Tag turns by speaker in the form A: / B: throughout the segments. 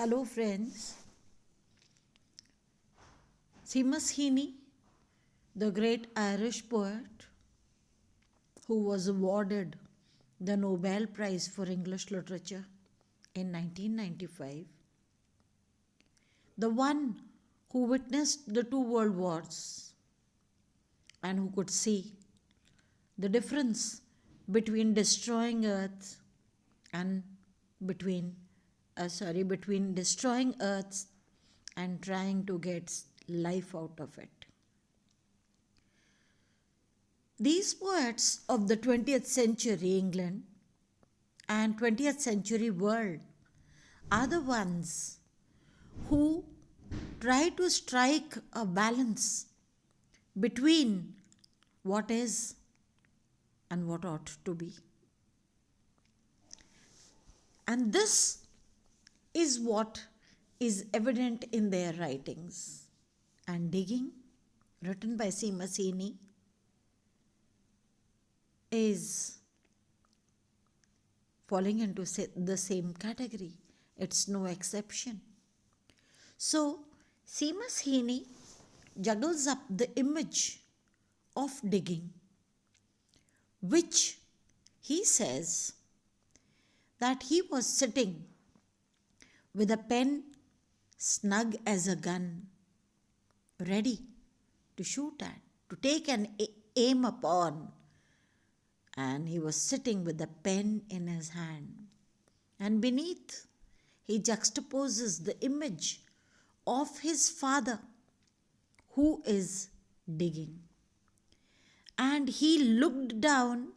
A: Hello, friends. Seamus Heaney, the great Irish poet who was awarded the Nobel Prize for English Literature in 1995, the one who witnessed the two world wars and who could see the difference between destroying Earth and between destroying Earth and trying to get life out of it. These poets of the 20th century England and 20th century world are the ones who try to strike a balance between what is and what ought to be. And this is what is evident in their writings. And Digging, written by Seamus Heaney, is falling into the same category. It's no exception. So, Seamus Heaney juggles up the image of digging, which he says that he was sitting with a pen snug as a gun, ready to shoot at, to take an aim upon. And he was sitting with a pen in his hand. And beneath, he juxtaposes the image of his father, who is digging. And he looked down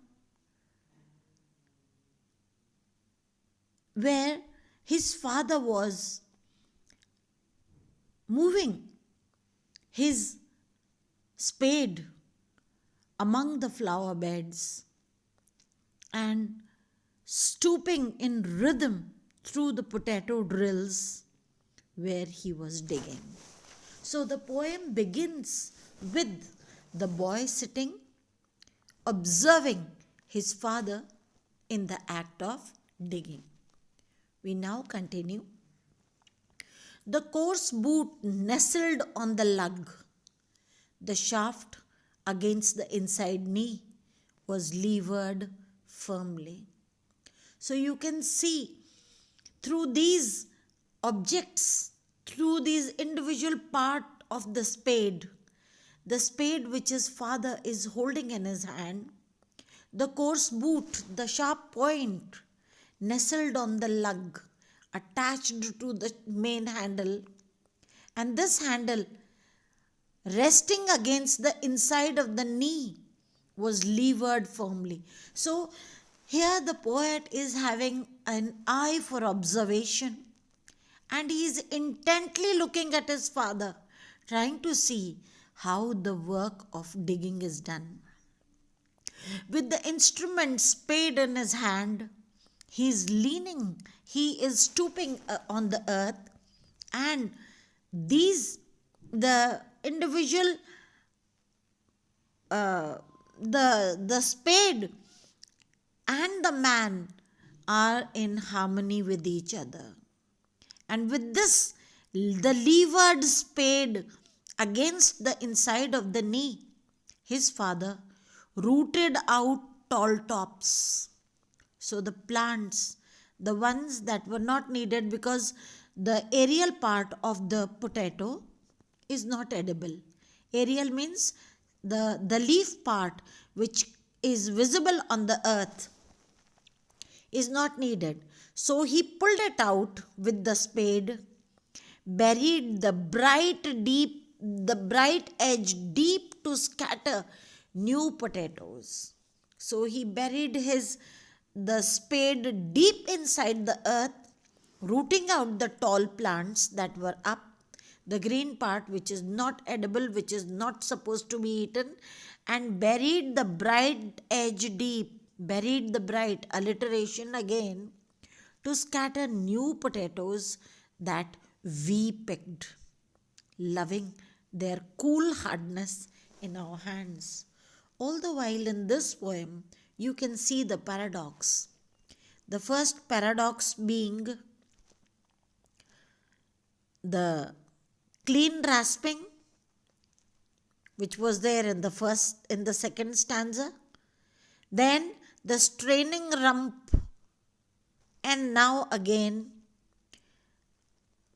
A: where his father was moving his spade among the flower beds and stooping in rhythm through the potato drills where he was digging. So the poem begins with the boy sitting, observing his father in the act of digging. We now continue. The coarse boot nestled on the lug. The shaft against the inside knee was levered firmly. So you can see through these objects, through these individual part of the spade which his father is holding in his hand, the coarse boot, the sharp point nestled on the lug, attached to the main handle, and this handle resting against the inside of the knee was levered firmly. So here the poet is having an eye for observation, and he is intently looking at his father, trying to see how the work of digging is done. With the instrument spade in his hand, he is leaning, he is stooping on the earth, and the individual, the spade and the man are in harmony with each other. And with this, the levered spade against the inside of the knee, his father rooted out tall tops. So the plants, the ones that were not needed because the aerial part of the potato is not edible. Aerial means the leaf part which is visible on the earth is not needed. So he pulled it out with the spade, buried the bright edge deep to scatter new potatoes. So he buried the spade deep inside the earth, rooting out the tall plants that were up, the green part which is not edible, which is not supposed to be eaten, and buried the bright edge deep, buried the bright, alliteration again, to scatter new potatoes that we picked, loving their cool hardness in our hands. All the while in this poem, you can see the paradox. The first paradox being the clean rasping, which was there in the second stanza, then the straining rump, and now again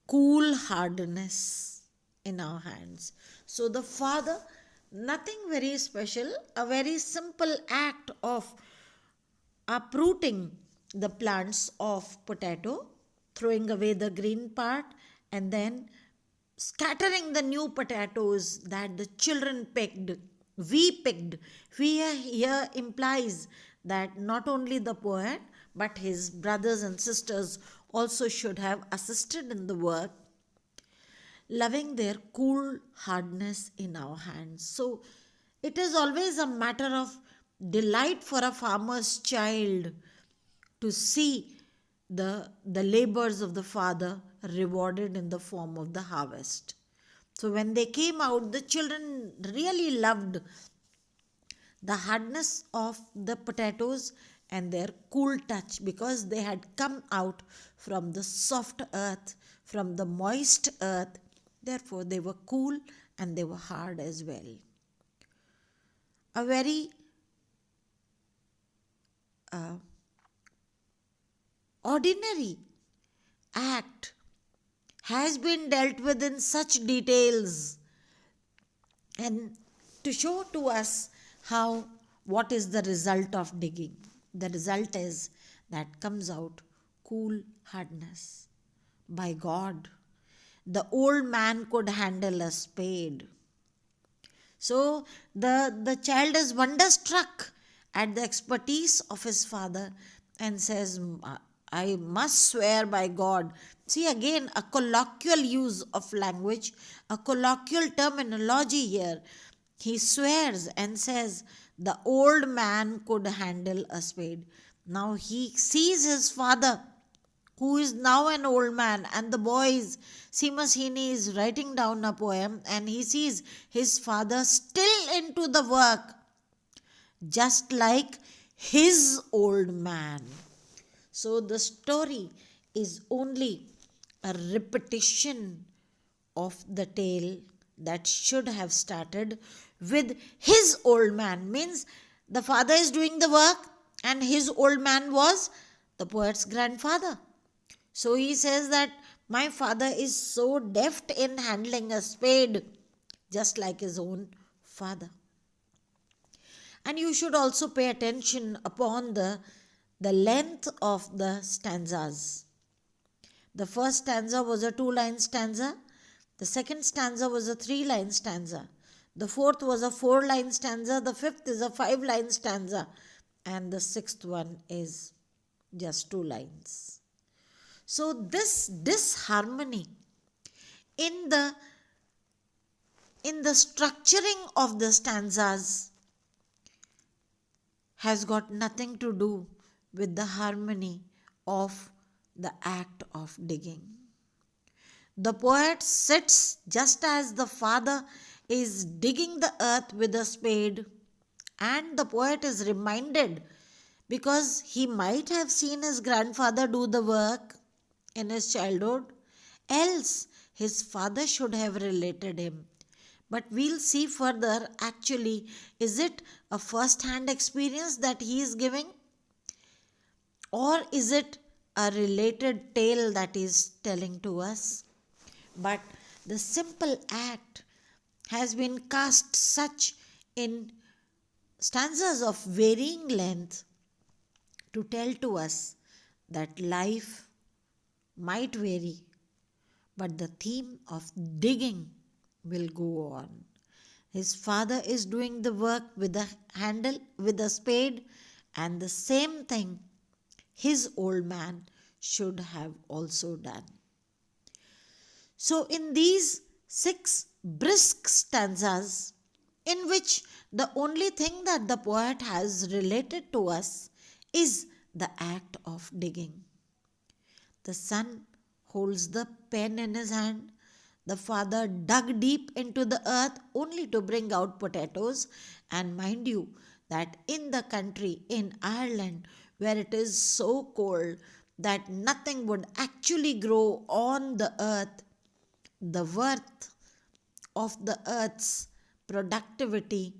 A: cool hardness in our hands. So the father, nothing very special, a very simple act of uprooting the plants of potato, throwing away the green part, and then scattering the new potatoes that the children picked. We picked. We here implies that not only the poet but his brothers and sisters also should have assisted in the work, loving their cool hardness in our hands. So it is always a matter of delight for a farmer's child to see the labors of the father rewarded in the form of the harvest. So when they came out, the children really loved the hardness of the potatoes and their cool touch, because they had come out from the soft earth, from the moist earth. Therefore, they were cool and they were hard as well. A very ordinary act has been dealt with in such details, and to show to us what is the result of digging. The result is that comes out cool hardness. By God, the old man could handle a spade. So the child is wonderstruck at the expertise of his father and says, I must swear by God. See, again, a colloquial use of language, a colloquial terminology here. He swears and says, the old man could handle a spade. Now he sees his father, who is now an old man, and the boys, Seamus Heaney is writing down a poem, and he sees his father still into the work, just like his old man. So the story is only a repetition of the tale that should have started with his old man. Means the father is doing the work and his old man was the poet's grandfather. So he says that my father is so deft in handling a spade, just like his own father. And you should also pay attention upon the length of the stanzas. The first stanza was a 2-line stanza. The second stanza was a 3-line stanza. The fourth was a 4-line stanza. The fifth is a 5-line stanza. And the sixth one is just 2 lines. So this disharmony in the structuring of the stanzas has got nothing to do with the harmony of the act of digging. The poet sits just as the father is digging the earth with a spade, and the poet is reminded, because he might have seen his grandfather do the work in his childhood, else his father should have related him. But we'll see further, actually, is it a first-hand experience that he is giving? Or is it a related tale that he is telling to us? But the simple act has been cast such in stanzas of varying length to tell to us that life might vary, but the theme of digging will go on. His father is doing the work with a handle, with a spade, and the same thing his old man should have also done. So in these 6 brisk stanzas, in which the only thing that the poet has related to us is the act of digging. The son holds the pen in his hand. The father dug deep into the earth only to bring out potatoes. And mind you, that in the country, in Ireland, where it is so cold that nothing would actually grow on the earth, the worth of the earth's productivity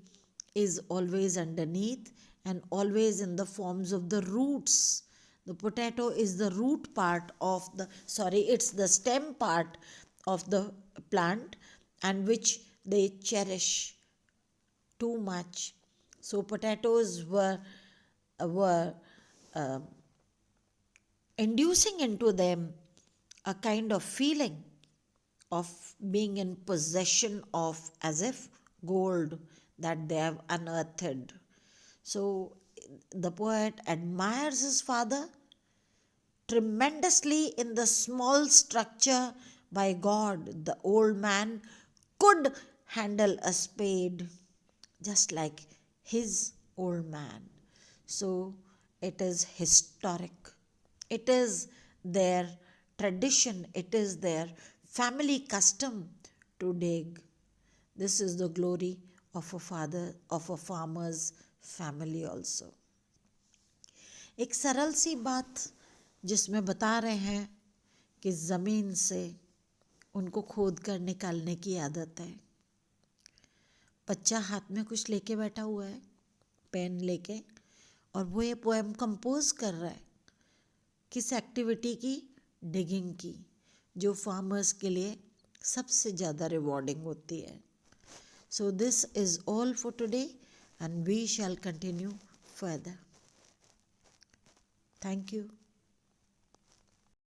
A: is always underneath and always in the forms of the roots. The potato is the root part of it's the stem part of the plant, and which they cherish too much. So potatoes were uh, inducing into them a kind of feeling of being in possession of, as if, gold that they have unearthed. So the poet admires his father tremendously in the small structure. By God, the old man could handle a spade just like his old man. So it is historic. It is their tradition, it is their family custom to dig. This is the glory of a father, of a farmer's family also. एक सरल सी बात जिसमें बता रहे हैं कि ज़मीन से उनको खोद कर निकालने की आदत है. बच्चा हाथ में कुछ लेके बैठा हुआ है, पेन लेके, और वो ये पोएम कंपोज कर रहा है. किस एक्टिविटी की? डिगिंग की, जो फार्मर्स के लिए सबसे ज़्यादा रिवॉर्डिंग होती है. So this is all for today and we shall continue further. Thank you.